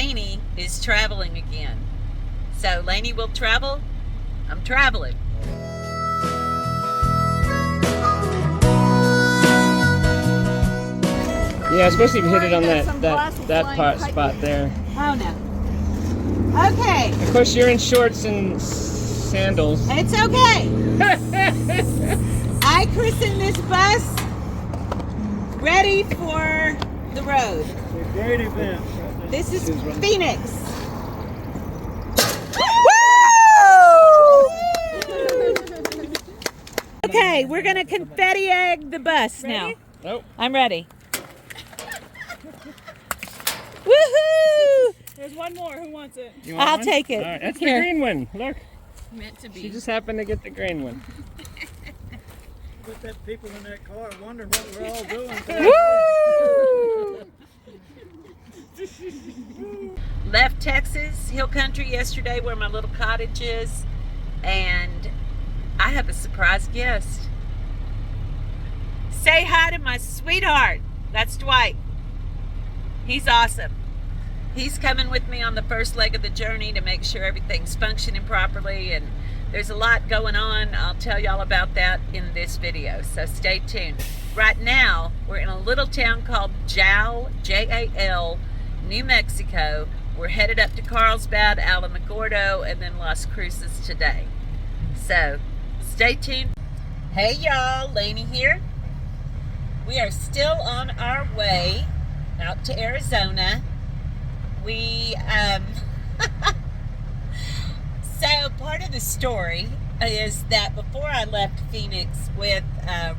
Lainie is traveling again. So Lainie will travel. I'm traveling. Yeah, especially if you hit it on that spot there. Oh no. Okay. Of course, you're in shorts and sandals. It's okay. I christened this bus ready for the road. It's a great event. This is Phoenix. Woo! Okay, we're gonna confetti egg the bus now. Nope. I'm ready. Woohoo! There's one more. Who wants it? You want I'll one? take it. All right, that's Here. the green one. Look, Meant to be. she just happened to get the green one. Put that people in that car wondering what we're all doing. Woo! Left Texas, Hill Country yesterday where my little cottage is, and I have a surprise guest. Say hi to my sweetheart. That's Dwight. He's awesome. He's coming with me on the first leg of the journey to make sure everything's functioning properly, and there's a lot going on. I'll tell y'all about that in this video, so stay tuned. Right now, we're in a little town called Jal, J-A-L, New Mexico. We're headed up to Carlsbad, Alamogordo, and then Las Cruces today. So, stay tuned. Hey y'all, Lainie here. We are still on our way out to Arizona. We, so part of the story is that before I left Phoenix with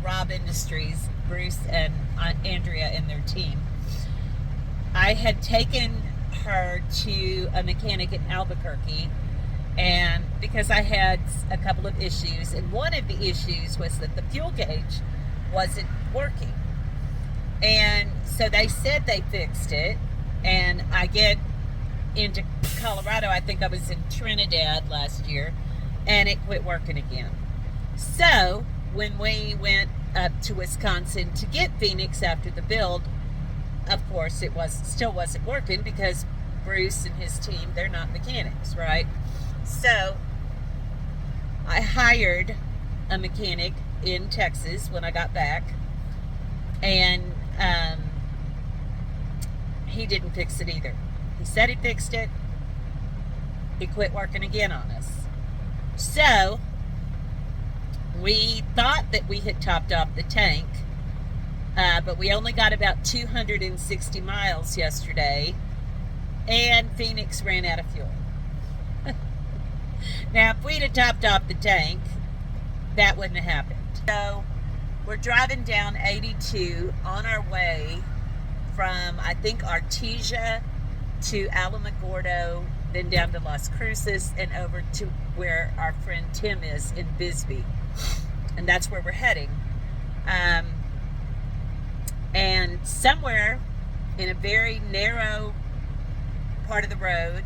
Rob Industries, Bruce and Andrea and their team, I had taken her to a mechanic in Albuquerque, and because I had a couple of issues, and one of the issues was that the fuel gauge wasn't working. And so they said they fixed it, and I get into Colorado, I think I was in Trinidad last year, and it quit working again. So when we went up to Wisconsin to get Phoenix after the build, of course it still wasn't working because Bruce and his team, they're not mechanics, right? So I hired a mechanic in Texas when I got back, and he didn't fix it either. He said he fixed it. He quit working again on us. So we thought that we had topped off the tank, but we only got about 260 miles yesterday, and Phoenix ran out of fuel. Now, if we'd have topped off the tank, that wouldn't have happened. So we're driving down 82 on our way from, I think, Artesia to Alamogordo, then down to Las Cruces, and over to where our friend Tim is in Bisbee. And that's where we're heading. And somewhere in a very narrow part of the road,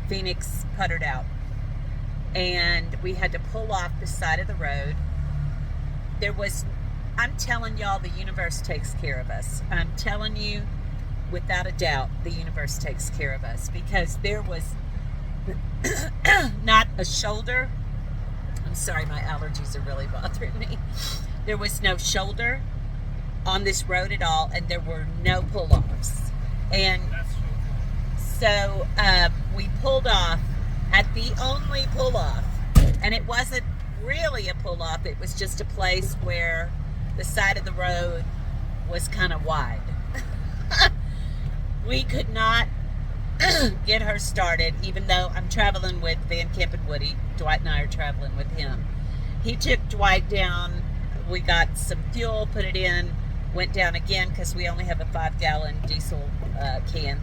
Phoenix puttered out. And we had to pull off the side of the road. I'm telling y'all, the universe takes care of us. I'm telling you, without a doubt, the universe takes care of us, because there was not a shoulder. I'm sorry, my allergies are really bothering me. There was no shoulder on this road at all, and there were no pull-offs. And so we pulled off at the only pull-off, and it wasn't really a pull-off. It was just a place where the side of the road was kind of wide. We could not get her started, even though I'm traveling with Van Camp and Woody. Dwight and I are traveling with him. He took Dwight down. We got some fuel, put it in, went down again because we only have a 5-gallon diesel can.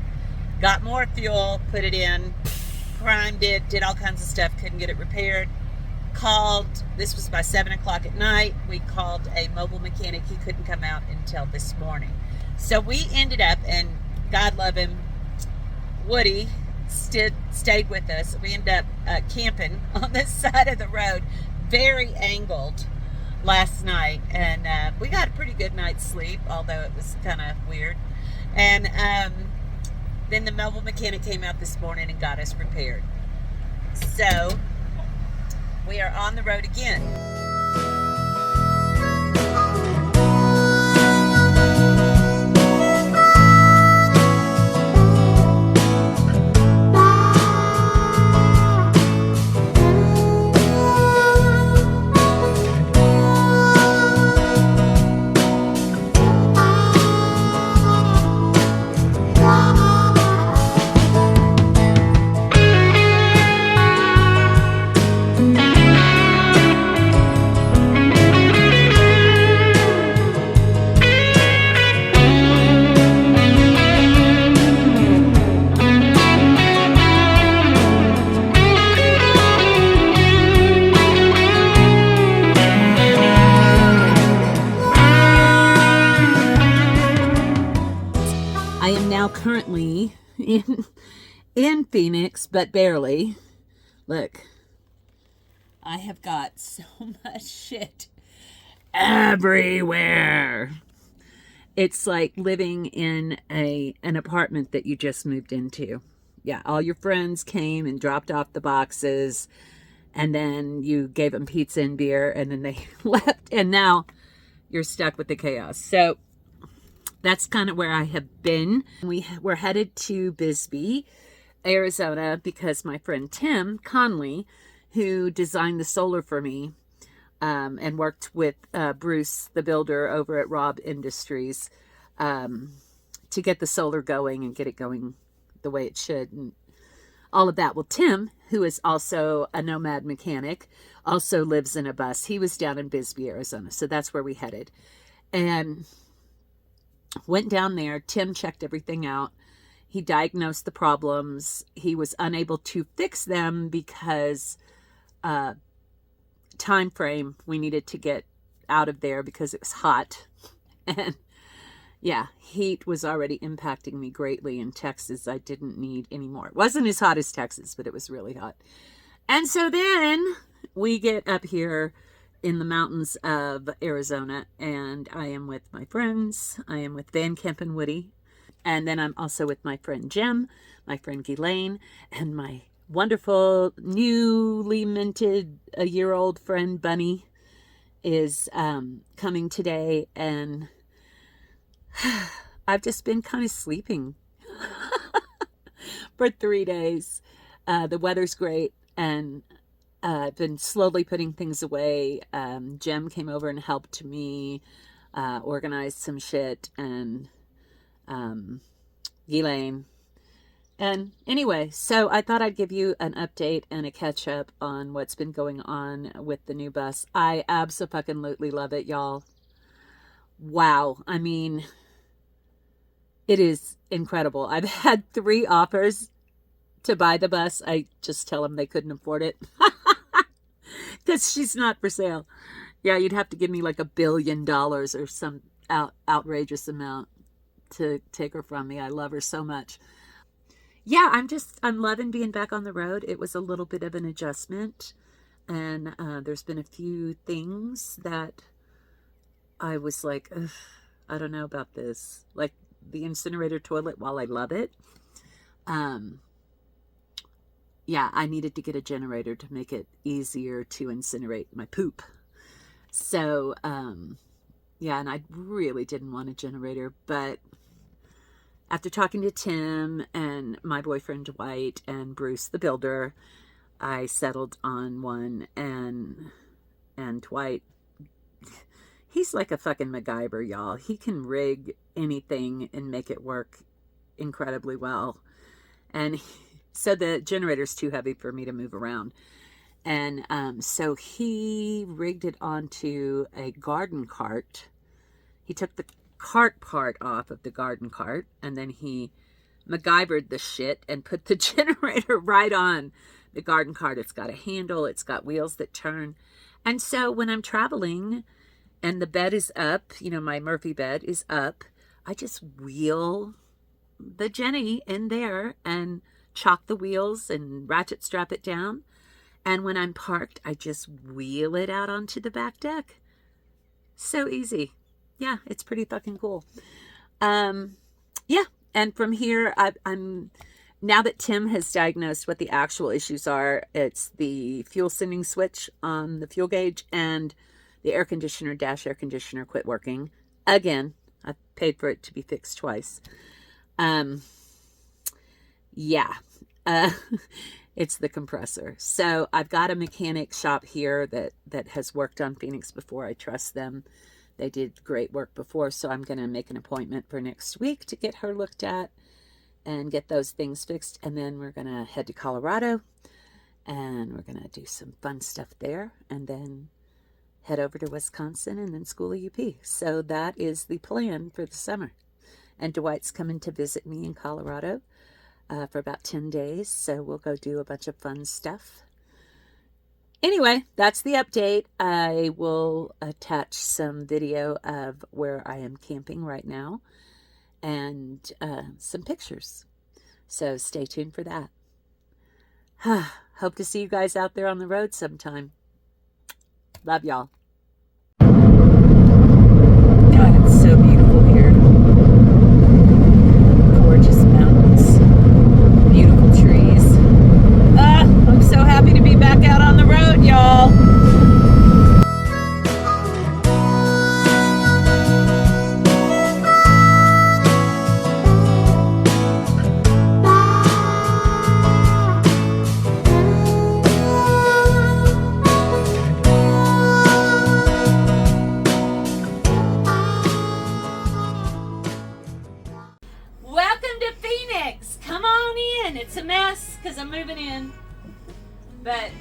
Got more fuel, put it in, primed it, did all kinds of stuff, couldn't get it repaired. Called, this was by 7 o'clock at night, we called a mobile mechanic. He couldn't come out until this morning. So we ended up, and God love him, Woody stayed with us. We ended up camping on this side of the road, very angled, last night, and we got a pretty good night's sleep, although it was kind of weird. And Then the mobile mechanic came out this morning and got us repaired. So we are on the road again. I am now currently in Phoenix, but barely. Look, I have got so much shit everywhere. It's like living in an apartment that you just moved into. Yeah, all your friends came and dropped off the boxes, and then you gave them pizza and beer, and then they left, and now you're stuck with the chaos. So that's kind of where I have been. We're headed to Bisbee, Arizona, because my friend Tim Conley, who designed the solar for me and worked with Bruce, the builder, over at Rob Industries to get the solar going and get it going the way it should and all of that. Well, Tim, who is also a nomad mechanic, also lives in a bus. He was down in Bisbee, Arizona, so that's where we headed. And went down there. Tim checked everything out. He diagnosed the problems. He was unable to fix them because time frame, we needed to get out of there because it was hot. And yeah, heat was already impacting me greatly in Texas. I didn't need any more. It wasn't as hot as Texas, but it was really hot. And so then we get up here in the mountains of Arizona, and I am with my friends. I am with Van Kemp and Woody, and then I'm also with my friend Jim, my friend Ghislaine, and my wonderful newly minted a year old friend Bunny is coming today, and I've just been kind of sleeping for 3 days. The weather's great, and I've been slowly putting things away. Jem came over and helped me organize some shit, and Ghislaine. And anyway, so I thought I'd give you an update and a catch up on what's been going on with the new bus. I abso-fucking-lutely love it, y'all. Wow. I mean, it is incredible. I've had 3 offers to buy the bus. I just tell them they couldn't afford it. Because she's not for sale. Yeah, you'd have to give me like $1 billion or some outrageous amount to take her from me. I love her so much. Yeah, I'm loving being back on the road. It was a little bit of an adjustment. And there's been a few things that I was like, ugh, I don't know about this. Like the incinerator toilet, while I love it, yeah, I needed to get a generator to make it easier to incinerate my poop. So, yeah, and I really didn't want a generator, but after talking to Tim and my boyfriend Dwight and Bruce, the builder, I settled on one, and Dwight, he's like a fucking MacGyver, y'all. He can rig anything and make it work incredibly well. And so the generator's too heavy for me to move around. And so he rigged it onto a garden cart. He took the cart part off of the garden cart, and then he MacGyvered the shit and put the generator right on the garden cart. It's got a handle. It's got wheels that turn. And so when I'm traveling and the bed is up, you know, my Murphy bed is up, I just wheel the Jenny in there and chock the wheels and ratchet strap it down. And when I'm parked, I just wheel it out onto the back deck. So easy. Yeah, it's pretty fucking cool. Yeah, And from here, I'm now that Tim has diagnosed what the actual issues are. It's the fuel sending switch on the fuel gauge, and the air conditioner, dash air conditioner, quit working again. I paid for it to be fixed twice. Yeah. It's the compressor. So I've got a mechanic shop here that has worked on Phoenix before. I trust them. They did great work before, so I'm going to make an appointment for next week to get her looked at and get those things fixed. And then we're going to head to Colorado, and we're going to do some fun stuff there, and then head over to Wisconsin and then school at UP. So that is the plan for the summer. And Dwight's coming to visit me in Colorado for about 10 days. So we'll go do a bunch of fun stuff. Anyway, that's the update. I will attach some video of where I am camping right now and some pictures. So stay tuned for that. Hope to see you guys out there on the road sometime. Love y'all. God, it's so beautiful here. Gorgeous mountains. Beautiful trees. I'm so happy to be back out on the road, y'all. Welcome to Phoenix. Come on in. It's a mess because I'm moving in. But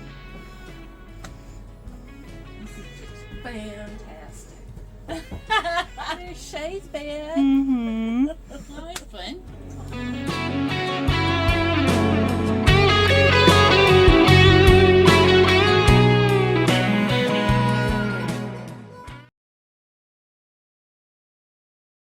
this is just fantastic. There's Shay's bed. Mm-hmm. Oh, it's fun.